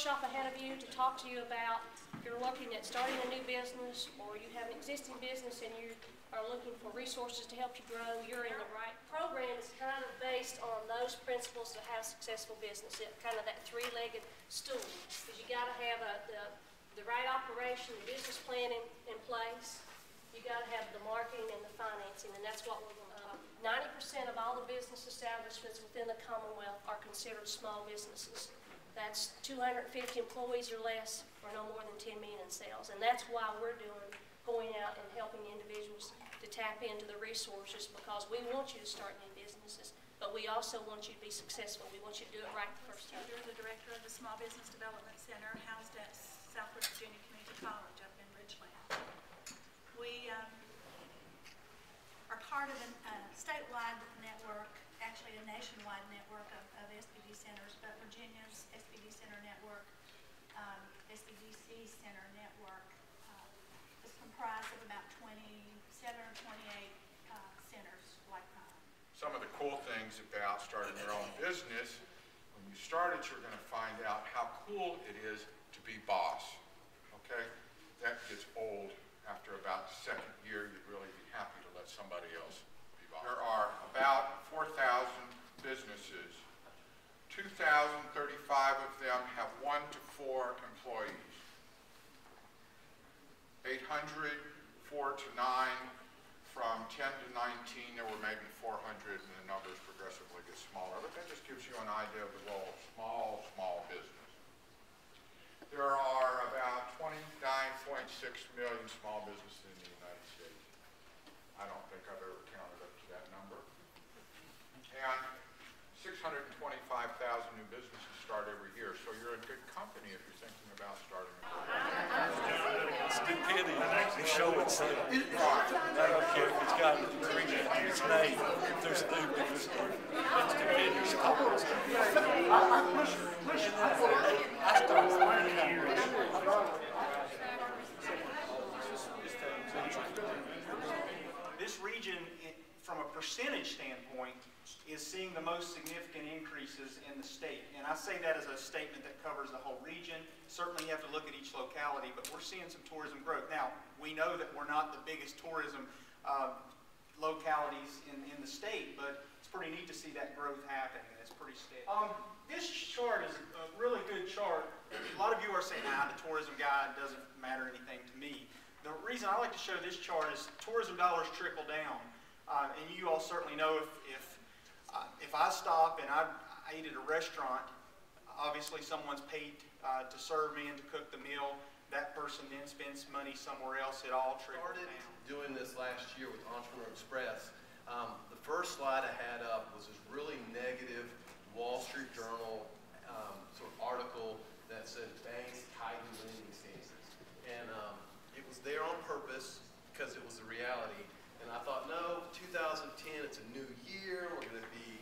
workshop ahead of you to talk to you about if you're looking at starting a new business or you have an existing business and you are looking for resources to help you grow, you're in the right program. It's kind of based on those principles to have successful business, kind of that three-legged stool. Because you got to have the right operation, the business plan in place. You got to have the marketing and the financing, and that's what we're going to talk about. 90% of all the business establishments within the Commonwealth are considered small businesses. That's 250 employees or less, or no more than 10 million in sales, and that's why we're going out and helping individuals to tap into the resources, because we want you to start new businesses, but we also want you to be successful. We want you to do it right the first time. You're the director of the Small Business Development Center housed at Southwest Virginia Community College up in Ridgeland. We are part of a statewide network, actually a nationwide network of SBD centers, but Virginia's SBD Center Network, SBDC Center Network, is comprised of about 27 or 28 centers like mine. Some of the cool things about starting your own business, when you start it, you're going to find out how cool it is to be boss. Okay? That gets old after about the second year. You'd really be happy to let somebody else be boss. There are about 4,000 businesses. 2,035 of them have 1 to 4 employees. 800, 4 to 9. From 10 to 19, there were maybe 400, and the numbers progressively get smaller. But that just gives you an idea of the role of small business. There are about 29.6 million small businesses in the United States. I don't think I've ever counted up to that number. And 625,000 new businesses start every year. So you're in good company if you're thinking about starting a business. Stupidity is show and sell. I don't care if it's got its name, if they're stupid, they're stupid. That's stupidity. This region, from a percentage standpoint, is seeing the most significant increases in the state. And I say that as a statement that covers the whole region. Certainly you have to look at each locality, but we're seeing some tourism growth. Now, we know that we're not the biggest tourism localities in the state, but it's pretty neat to see that growth happening, and it's pretty steady. This chart is a really good chart. A lot of you are saying, the tourism guide doesn't matter anything to me. The reason I like to show this chart is tourism dollars trickle down. And you all certainly know if I stop and I eat at a restaurant, obviously someone's paid to serve me and to cook the meal. That person then spends money somewhere else. It all trickles down. Doing this last year with Entrepreneur Express. The first slide I had up was this really negative Wall Street Journal sort of article that said banks tighten lending standards. And it was there on purpose because it was the reality. And I thought, no, 2010, it's a new year, we're going to be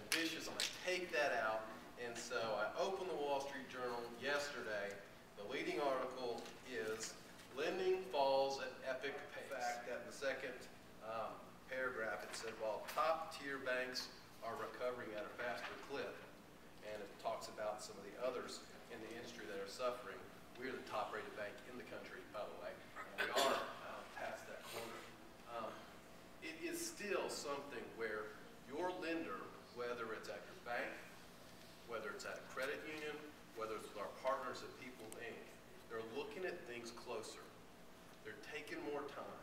ambitious, I'm going to take that out. And so I opened the Wall Street Journal yesterday. The leading article is, lending falls at epic pace. In fact, that in the second paragraph, it said, while top-tier banks are recovering at a faster clip, and it talks about some of the others in the industry that are suffering. We're the top-rated bank in the country, by the way, and we are past that corner. It is still something where your lender, whether it's at your bank, whether it's at a credit union, whether it's with our partners at People Inc., they're looking at things closer. They're taking more time,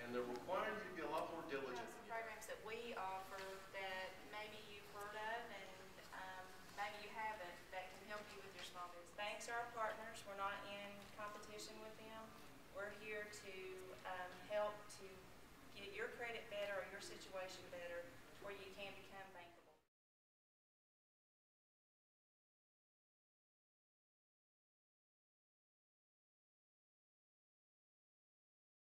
and they're requiring you to be a lot more diligent. Some programs that we offer that maybe you've heard of and maybe you haven't, that can help you with your small business. Banks are our partners. We're not in competition with them. We're here to help to get your credit better or your situation better where you can become bankable.